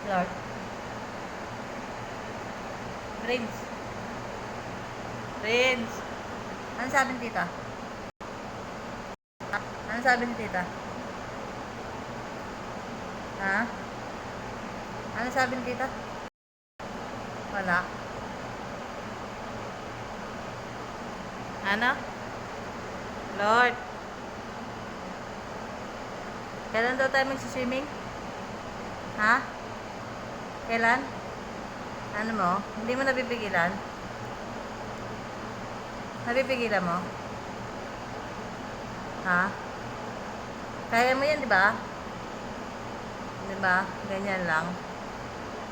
Lord. Prince. Prince. Ano sabi ni tita? Ano sabi ni tita? Ha? Ano sabi ni tita? Wala. Ano? Lord. Kailan daw tayo magsiswimming? Ha? Kailan? Ano mo? Hindi mo napipigilan? Napipigilan mo? Ha? Kaya mo yan, di ba? Di ba? Ganyan lang.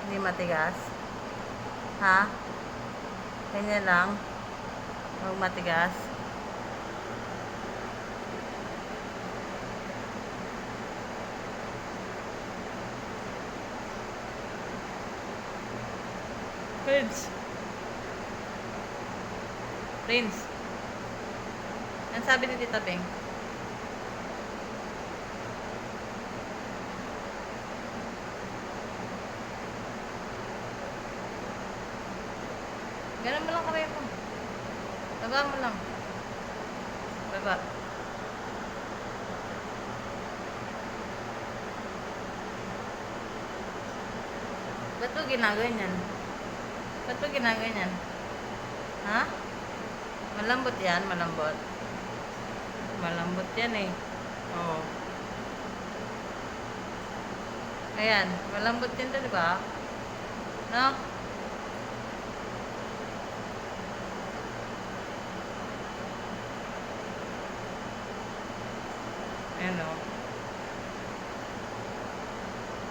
Hindi matigas. Ha? Ganyan lang. Huwag matigas. Prince. Prince. Ano sabi ni Tita Beng? Ganun mo lang kamay mo. Baba mo lang. Baba. Ba't mo ginaganyan? Ba't mo ginaganyan? Ha? Malambot yan, malambot. Malambot yan eh. Oo. Ayan, malambot yan to, di ba? No? Ayan o.